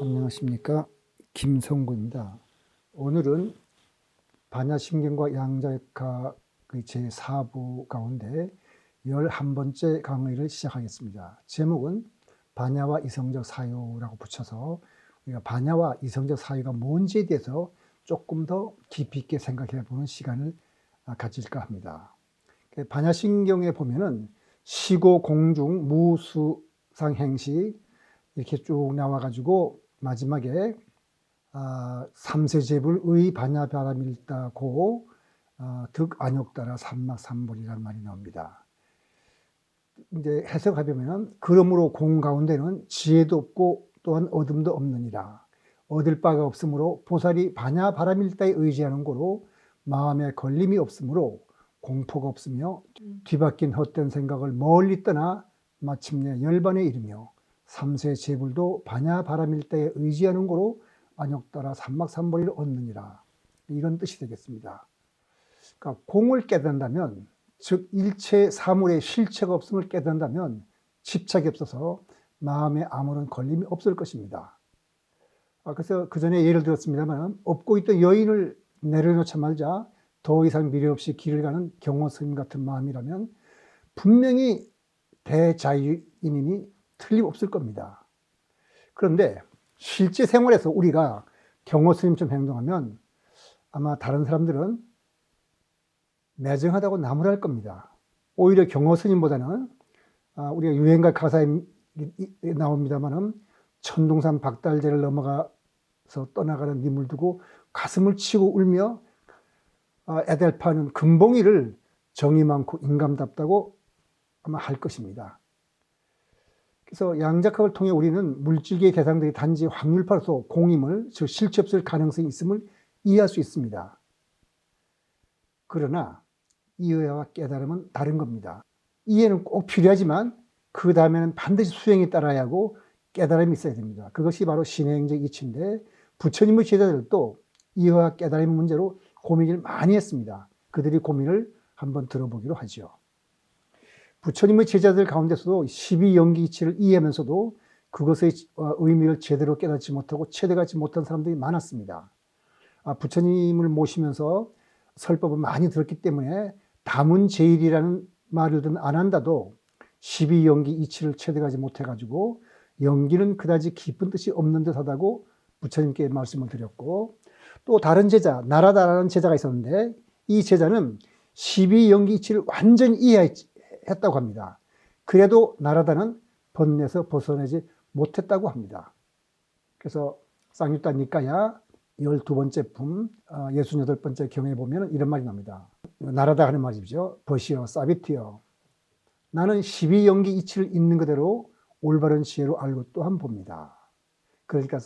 안녕하십니까, 김성구입니다. 오늘은 반야심경과 양자역학의 제4부 가운데 11번째 강의를 시작하겠습니다. 제목은 반야와 이성적 사유라고 붙여서 우리가 반야와 이성적 사유가 뭔지에 대해서 조금 더 깊이 있게 생각해 보는 시간을 가질까 합니다. 반야심경에 보면은 시고 공중 무수상행시 이렇게 쭉 나와가지고 마지막에 삼세제불의 반야바라밀다고 득안욕따라 삼막삼볼이라는 말이 나옵니다. 이제 해석하려면 그러므로 공 가운데는 지혜도 없고 또한 어둠도 없느니라. 얻을 바가 없으므로 보살이 반야바라밀다에 의지하는 고로 마음에 걸림이 없으므로 공포가 없으며 뒤바뀐 헛된 생각을 멀리 떠나 마침내 열반에 이르며 삼세제불도 반야바라밀다에 의지하는 고로 안욕따라 삼막삼볼이를 얻느니라. 이런 뜻이 되겠습니다. 그러니까 공을 깨닫는다면, 즉 일체 사물의 실체가 없음을 깨닫는다면 집착이 없어서 마음에 아무런 걸림이 없을 것입니다. 그래서 그 전에 예를 들었습니다만, 업고 있던 여인을 내려놓자 말자 더 이상 미래 없이 길을 가는 경호스님 같은 마음이라면 분명히 대자유인임이 틀림없을 겁니다. 그런데 실제 생활에서 우리가 경호스님처럼 행동하면 아마 다른 사람들은 매정하다고 나무랄 겁니다. 오히려 경호스님보다는 우리가 유행가 가사에 나옵니다만은 천둥산 박달재를 넘어가서 떠나가는 님을 두고 가슴을 치고 울며 에델파는 금봉이를 정이 많고 인감답다고 아마 할 것입니다. 그래서 양자학을 통해 우리는 물질계의 대상들이 단지 확률파로서 공임을, 즉 실체 없을 가능성이 있음을 이해할 수 있습니다. 그러나 이해와 깨달음은 다른 겁니다. 이해는 꼭 필요하지만 그 다음에는 반드시 수행이 따라야 하고 깨달음이 있어야 됩니다. 그것이 바로 신행적 이치인데, 부처님의 제자들도 이해와 깨달음의 문제로 고민을 많이 했습니다. 그들이 고민을 한번 들어보기로 하죠. 부처님의 제자들 가운데서도 12연기 이치를 이해하면서도 그것의 의미를 제대로 깨닫지 못하고 체득하지 못한 사람들이 많았습니다. 부처님을 모시면서 설법을 많이 들었기 때문에 다문제일이라는 말을 안 한다도 12연기 이치를 체득하지 못해가지고 연기는 그다지 깊은 뜻이 없는 듯하다고 부처님께 말씀을 드렸고, 또 다른 제자, 나라다라는 제자가 있었는데 이 제자는 12연기 이치를 완전히 이해했다고 합니다. 그래도 나라다는 번뇌에서 벗어나지 못했다고 합니다. 그래서 쌍유타 니까야 12번째 품 68번째 경에 보면 이런 말이 나옵니다. 나라다 하는 말이죠. 버시어 사비티어, 나는 12연기 이치를 있는 그대로 올바른 지혜로 알고 또한 봅니다. 그러니까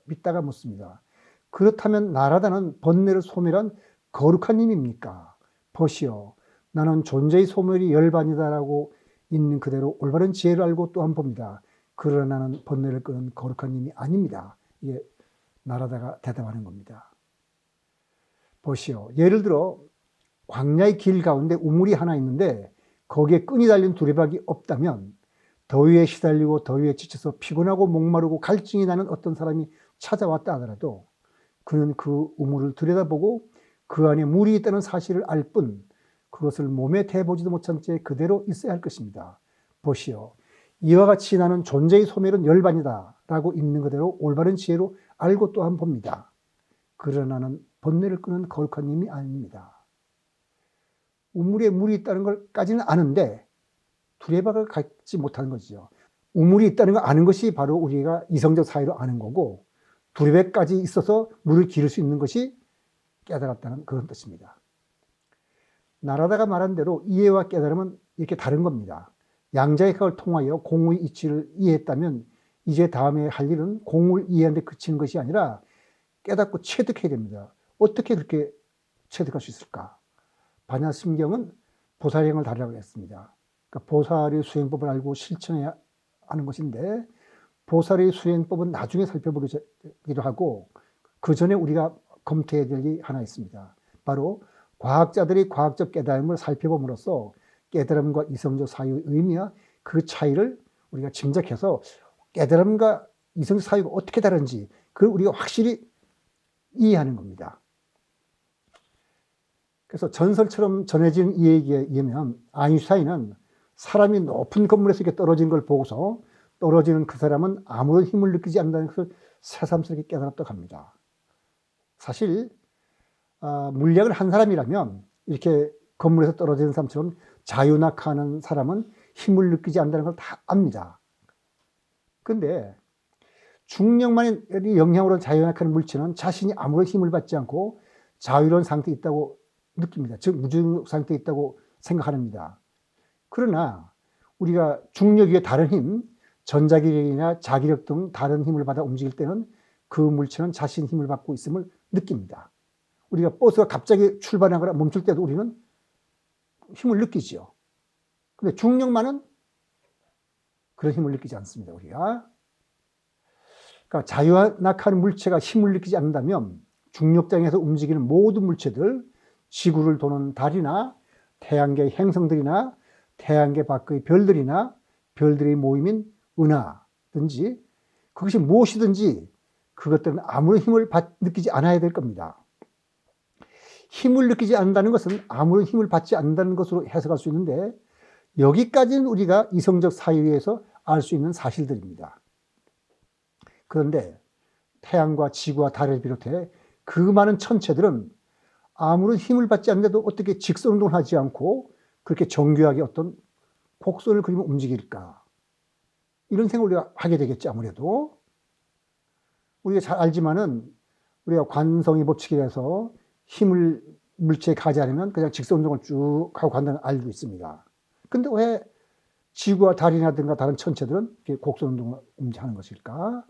믿다가 묻습니다. 그렇다면 나라다는 번뇌를 소멸한 거룩한 님입니까? 버시어, 나는 존재의 소멸이 열반이다라고 있는 그대로 올바른 지혜를 알고 또한 봅니다. 그러나 나는 번뇌를 끄는 거룩한 님이 아닙니다. 이게 나라다가 대답하는 겁니다. 보시오. 예를 들어 광야의 길 가운데 우물이 하나 있는데 거기에 끈이 달린 두레박이 없다면 더위에 시달리고 더위에 지쳐서 피곤하고 목마르고 갈증이 나는 어떤 사람이 찾아왔다 하더라도 그는 그 우물을 들여다보고 그 안에 물이 있다는 사실을 알 뿐 그것을 몸에 대보지도 못한 채 그대로 있어야 할 것입니다. 보시오. 이와 같이 나는 존재의 소멸은 열반이다 라고 있는 그대로 올바른 지혜로 알고 또한 봅니다. 그러나 나는 번뇌를 끄는 거룩한 님이 아닙니다. 우물에 물이 있다는 걸까지는 아는데 두레박을 갖지 못하는 거죠. 우물이 있다는 걸 아는 것이 바로 우리가 이성적 사유로 아는 거고, 두레박까지 있어서 물을 기를 수 있는 것이 깨달았다는 그런 뜻입니다. 나라다가 말한 대로 이해와 깨달음은 이렇게 다른 겁니다. 양자역학을 통하여 공의 이치를 이해했다면 이제 다음에 할 일은 공을 이해하는 데 그치는 것이 아니라 깨닫고 체득해야 됩니다. 어떻게 그렇게 체득할 수 있을까? 반야심경은 보살행을 다루라고 했습니다. 그러니까 보살의 수행법을 알고 실천해야 하는 것인데, 보살의 수행법은 나중에 살펴보기로 하고 그 전에 우리가 검토해야 될 게 하나 있습니다. 바로 과학자들이 과학적 깨달음을 살펴봄으로써 깨달음과 이성적 사유의 의미와 그 차이를 우리가 짐작해서 깨달음과 이성적 사유가 어떻게 다른지 그걸 우리가 확실히 이해하는 겁니다. 그래서 전설처럼 전해진 이 얘기에 의하면 아인슈타인은 사람이 높은 건물에서 이렇게 떨어진 걸 보고서 떨어지는 그 사람은 아무런 힘을 느끼지 않는다는 것을 새삼스럽게 깨달았다고 합니다. 사실 물리학을 한 사람이라면 이렇게 건물에서 떨어지는 사람처럼 자유낙하하는 사람은 힘을 느끼지 않는다는 걸 다 압니다. 그런데 중력만의 영향으로 자유낙하는 물체는 자신이 아무런 힘을 받지 않고 자유로운 상태에 있다고 느낍니다. 즉 무중력 상태에 있다고 생각합니다. 그러나 우리가 중력 위에 다른 힘, 전자기력이나 자기력 등 다른 힘을 받아 움직일 때는 그 물체는 자신 힘을 받고 있음을 느낍니다. 우리가 버스가 갑자기 출발하거나 멈출 때도 우리는 힘을 느끼죠. 근데 중력만은 그런 힘을 느끼지 않습니다, 우리가. 그러니까 자유낙하는 물체가 힘을 느끼지 않는다면 중력장에서 움직이는 모든 물체들, 지구를 도는 달이나 태양계의 행성들이나 태양계 밖의 별들이나 별들의 모임인 은하든지 그것이 무엇이든지 그것들은 아무런 힘을 느끼지 않아야 될 겁니다. 힘을 느끼지 않는다는 것은 아무런 힘을 받지 않는다는 것으로 해석할 수 있는데 여기까지는 우리가 이성적 사유에서 알 수 있는 사실들입니다. 그런데 태양과 지구와 달을 비롯해 그 많은 천체들은 아무런 힘을 받지 않는데도 어떻게 직선운동을 하지 않고 그렇게 정교하게 어떤 곡선을 그리며 움직일까? 이런 생각을 우리가 하게 되겠지, 아무래도. 우리가 잘 알지만은 우리가 관성의 법칙이라서 힘을 물체에 가하려면 그냥 직선운동을 쭉 하고 간다는 알고 있습니다. 근데 왜 지구와 달이라든가 다른 천체들은 이렇게 곡선운동을 하는 것일까?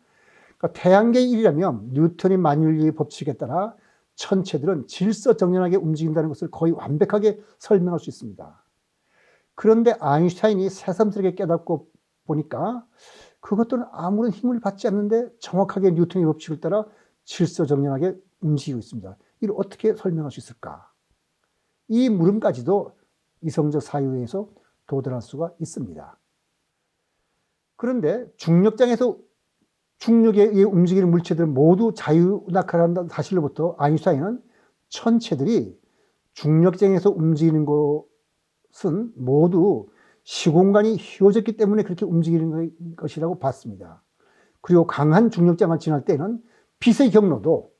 그러니까 태양계의 일이라면 뉴턴의 만유인의 법칙에 따라 천체들은 질서정연하게 움직인다는 것을 거의 완벽하게 설명할 수 있습니다. 그런데 아인슈타인이 새삼스럽게 깨닫고 보니까 그것들은 아무런 힘을 받지 않는데 정확하게 뉴턴의 법칙을 따라 질서정연하게 움직이고 있습니다. 이를 어떻게 설명할 수 있을까? 이 물음까지도 이성적 사유에서 도달할 수가 있습니다. 그런데 중력장에서 중력에 의해 움직이는 물체들은 모두 자유낙하한다는 사실로부터 아인슈타인은 천체들이 중력장에서 움직이는 것은 모두 시공간이 휘어졌기 때문에 그렇게 움직이는 것이라고 봤습니다. 그리고 강한 중력장을 지날 때는 빛의 경로도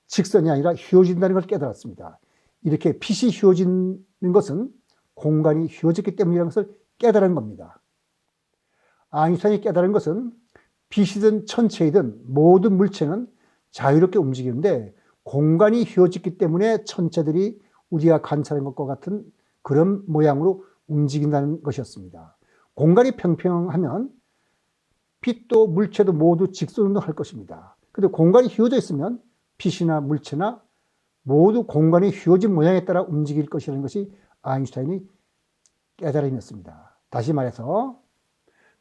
직선이 아니라 휘어진다는 걸 깨달았습니다. 이렇게 빛이 휘어지는 것은 공간이 휘어졌기 때문이라는 것을 깨달은 겁니다. 아인슈타인이 깨달은 것은 빛이든 천체이든 모든 물체는 자유롭게 움직이는데 공간이 휘어졌기 때문에 천체들이 우리가 관찰한 것과 같은 그런 모양으로 움직인다는 것이었습니다. 공간이 평평하면 빛도 물체도 모두 직선운동할 것입니다. 그런데 공간이 휘어져 있으면 빛이나 물체나 모두 공간이 휘어진 모양에 따라 움직일 것이라는 것이 아인슈타인이 깨달음이었습니다. 다시 말해서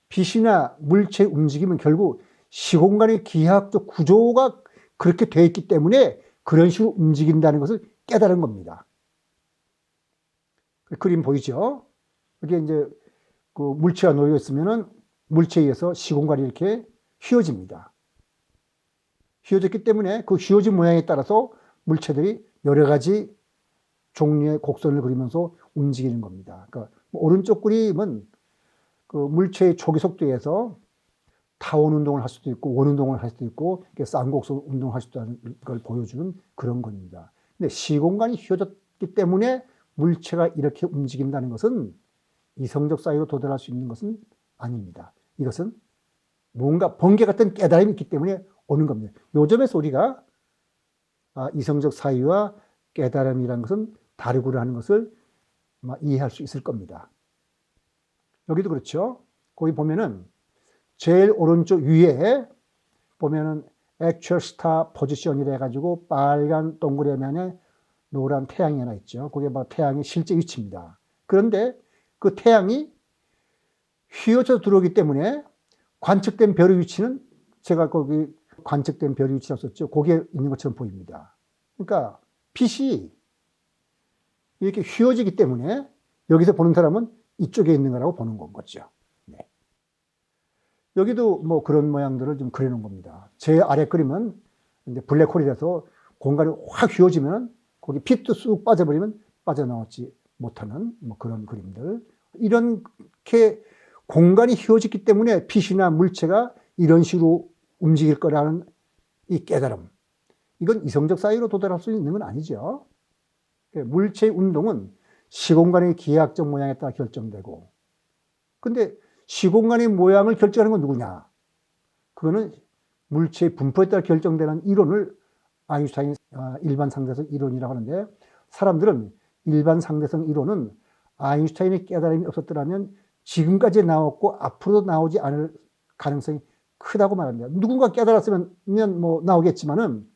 빛이나 물체의 움직임은 결국 시공간의 기하학적 구조가 그렇게 되어 있기 때문에 그런 식으로 움직인다는 것을 깨달은 겁니다. 그림 보이죠? 이게 이제 그 물체가 놓여 있으면은 물체에 의해서 시공간이 이렇게 휘어집니다. 휘어졌기 때문에 그 휘어진 모양에 따라서 물체들이 여러 가지 종류의 곡선을 그리면서 움직이는 겁니다. 그러니까 오른쪽 그림은 그 물체의 초기 속도에서 타원 운동을 할 수도 있고 원 운동을 할 수도 있고 쌍곡선 운동을 할 수도 있는 걸 보여주는 그런 겁니다. 근데 시공간이 휘어졌기 때문에 물체가 이렇게 움직인다는 것은 이성적 사유로 도달할 수 있는 것은 아닙니다. 이것은 뭔가 번개 같은 깨달음이 있기 때문에 오는 겁니다. 요 점에서 우리가 이성적 사유와 깨달음이라는 것은 다르구나 하는 것을 이해할 수 있을 겁니다. 여기도 그렇죠. 거기 보면은 제일 오른쪽 위에 보면은 actual star position이라 해가지고 빨간 동그라미 안에 노란 태양이 하나 있죠. 그게 바로 태양의 실제 위치입니다. 그런데 그 태양이 휘어져 들어오기 때문에 관측된 별의 위치는 제가 거기 관측된 별의 위치라고 썼죠. 거기에 있는 것처럼 보입니다. 그러니까 빛이 이렇게 휘어지기 때문에 여기서 보는 사람은 이쪽에 있는 거라고 보는 거죠. 네. 여기도 뭐 그런 모양들을 좀 그려놓은 겁니다. 제 아래 그림은 이제 블랙홀이 돼서 공간이 확 휘어지면 거기 빛도 쑥 빠져버리면 빠져나오지 못하는 뭐 그런 그림들. 이렇게 공간이 휘어졌기 때문에 빛이나 물체가 이런 식으로 움직일 거라는 이 깨달음. 이건 이성적 사유로 도달할 수 있는 건 아니죠. 물체의 운동은 시공간의 기하학적 모양에 따라 결정되고, 근데 시공간의 모양을 결정하는 건 누구냐? 그거는 물체의 분포에 따라 결정되는 이론을 아인슈타인이 일반 상대성 이론이라고 하는데, 사람들은 일반 상대성 이론은 아인슈타인의 깨달음이 없었더라면 지금까지 나왔고 앞으로도 나오지 않을 가능성이 크다고 말합니다. 누군가 깨달았으면 뭐 나오겠지만은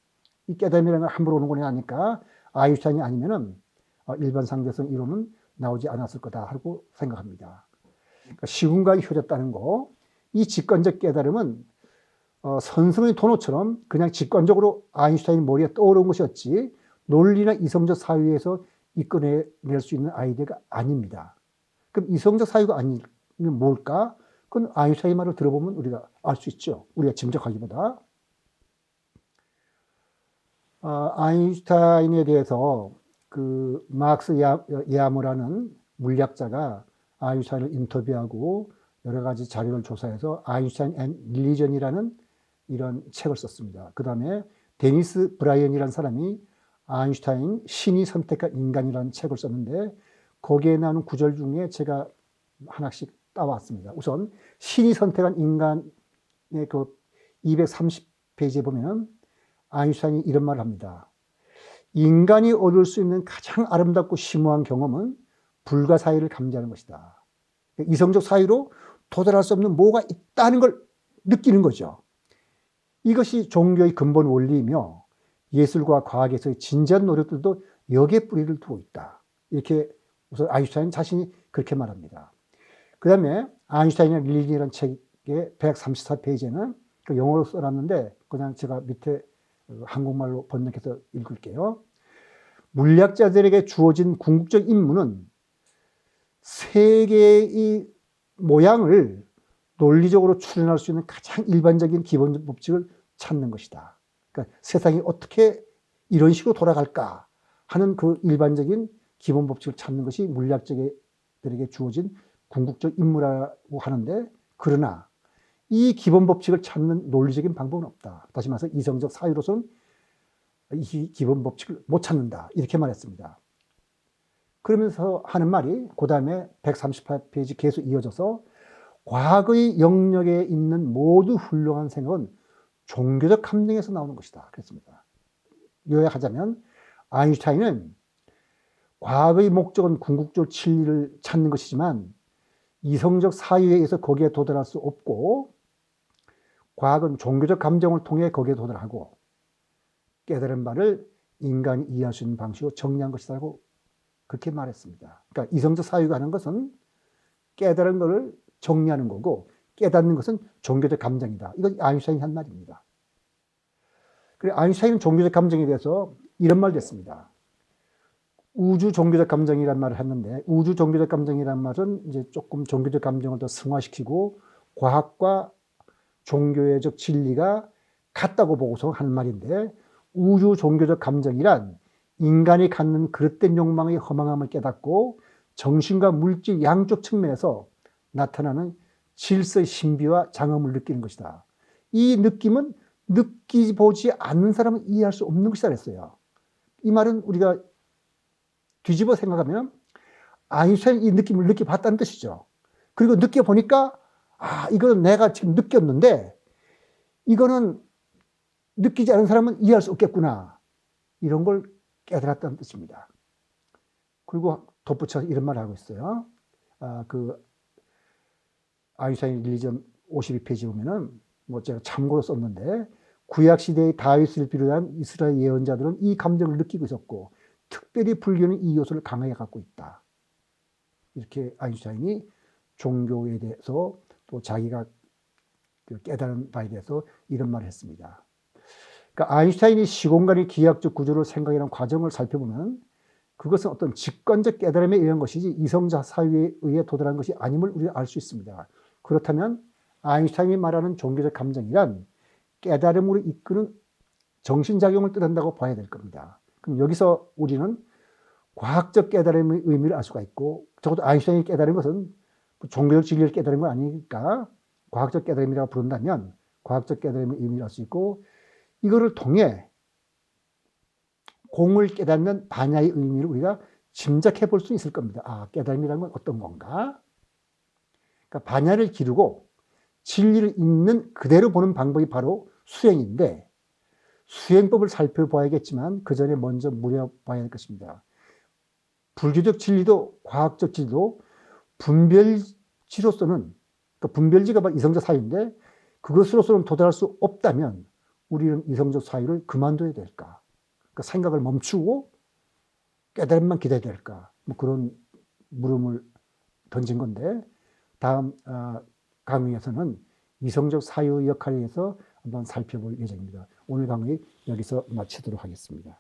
이 깨달음이라는 걸 함부로 오는 건 아니까 아인슈타인이 아니면은 일반 상대성 이론은 나오지 않았을 거다 하고 생각합니다. 그러니까 시공간이 휘어졌다는 거, 이 직관적 깨달음은 선생의 도노처럼 그냥 직관적으로 아인슈타인 머리에 떠오른 것이었지 논리나 이성적 사유에서 이끌어낼 수 있는 아이디어가 아닙니다. 그럼 이성적 사유가 아니면 뭘까? 그건 아인슈타인 말을 들어보면 우리가 알 수 있죠. 우리가 짐작하기보다. 아인슈타인에 대해서 그 막스 야무라는 물리학자가 아인슈타인을 인터뷰하고 여러 가지 자료를 조사해서 아인슈타인 앤 릴리전이라는 이런 책을 썼습니다. 그 다음에 데니스 브라이언이라는 사람이 아인슈타인 신이 선택한 인간이라는 책을 썼는데 거기에 나오는 구절 중에 제가 하나씩 따왔습니다. 우선 신이 선택한 인간의 그 230페이지에 보면 아인슈타인이 이런 말을 합니다. 인간이 얻을 수 있는 가장 아름답고 심오한 경험은 불가사의를 감지하는 것이다. 이성적 사유로 도달할 수 없는 뭐가 있다는 걸 느끼는 거죠. 이것이 종교의 근본 원리이며 예술과 과학에서의 진지한 노력들도 여기에 뿌리를 두고 있다. 이렇게 우선 아인슈타인 자신이 그렇게 말합니다. 그 다음에 아인슈타인의 릴리전이라는 책의 134페이지에는 영어로 써놨는데 그냥 제가 밑에 한국말로 번역해서 읽을게요. 물리학자들에게 주어진 궁극적 임무는 세계의 모양을 논리적으로 추론할 수 있는 가장 일반적인 기본 법칙을 찾는 것이다. 그러니까 세상이 어떻게 이런 식으로 돌아갈까 하는 그 일반적인 기본 법칙을 찾는 것이 물리학자들에게 주어진 궁극적 임무라고 하는데, 그러나 이 기본 법칙을 찾는 논리적인 방법은 없다. 다시 말해서 이성적 사유로서는 이 기본 법칙을 못 찾는다. 이렇게 말했습니다. 그러면서 하는 말이 그 다음에 138페이지 계속 이어져서 과거의 영역에 있는 모두 훌륭한 생각은 종교적 감정에서 나오는 것이다. 그랬습니다. 요약하자면 아인슈타인은 과거의 목적은 궁극적 진리를 찾는 것이지만 이성적 사유에 의해서 거기에 도달할 수 없고 과학은 종교적 감정을 통해 거기에 도달하고 깨달은 바를 인간이 이해할 수 있는 방식으로 정리한 것이라고 그렇게 말했습니다. 그러니까 이성적 사유가 하는 것은 깨달은 것을 정리하는 거고 깨닫는 것은 종교적 감정이다. 이건 아인슈타인이 한 말입니다. 그리고 아인슈타인은 종교적 감정에 대해서 이런 말도 했습니다. 우주 종교적 감정이란 말을 했는데 우주 종교적 감정이란 말은 이제 조금 종교적 감정을 더 승화시키고 과학과 종교적 진리가 같다고 보고서 하는 말인데, 우주 종교적 감정이란 인간이 갖는 그릇된 욕망의 허망함을 깨닫고 정신과 물질 양쪽 측면에서 나타나는 질서의 신비와 장엄을 느끼는 것이다. 이 느낌은 느끼보지 않는 사람은 이해할 수 없는 것이다 그랬어요. 이 말은 우리가 뒤집어 생각하면 아인슈타인이 이 느낌을 느껴봤다는 뜻이죠. 그리고 느껴보니까 이거는 내가 지금 느꼈는데 이거는 느끼지 않은 사람은 이해할 수 없겠구나. 이런 걸 깨달았다는 뜻입니다. 그리고 덧붙여서 이런 말을 하고 있어요. 그 아인슈타인 릴리전 52페이지 보면은 뭐 제가 참고로 썼는데 구약 시대의 다윗을 비롯한 이스라엘 예언자들은 이 감정을 느끼고 있었고 특별히 불교는 이 요소를 강하게 갖고 있다. 이렇게 아인슈타인이 종교에 대해서 또 자기가 깨달은 바에 대해서 이런 말을 했습니다. 그러니까 아인슈타인이 시공간의 기하학적 구조를 생각하는 과정을 살펴보면 그것은 어떤 직관적 깨달음에 의한 것이지 이성적 사유에 의해 도달한 것이 아님을 우리가 알 수 있습니다. 그렇다면 아인슈타인이 말하는 종교적 감정이란 깨달음으로 이끄는 정신작용을 뜻한다고 봐야 될 겁니다. 그럼 여기서 우리는 과학적 깨달음의 의미를 알 수가 있고, 적어도 아인슈타인이 깨달은 것은 종교적 진리를 깨달은 건 아니니까 과학적 깨달음이라고 부른다면 과학적 깨달음의 의미를 알 수 있고, 이거를 통해 공을 깨닫는 반야의 의미를 우리가 짐작해 볼 수 있을 겁니다. 아, 깨달음이라는 건 어떤 건가? 그러니까 반야를 기르고 진리를 있는 그대로 보는 방법이 바로 수행인데, 수행법을 살펴봐야겠지만 그 전에 먼저 물어봐야 할 것입니다. 불교적 진리도 과학적 진리도 분별지로서는, 그러니까 분별지가 바로 이성적 사유인데 그것으로서는 도달할 수 없다면 우리는 이성적 사유를 그만둬야 될까? 그러니까 생각을 멈추고 깨달음만 기대해야 될까? 뭐 그런 물음을 던진 건데, 다음 강의에서는 이성적 사유의 역할에 대해서 한번 살펴볼 예정입니다. 오늘 강의 여기서 마치도록 하겠습니다.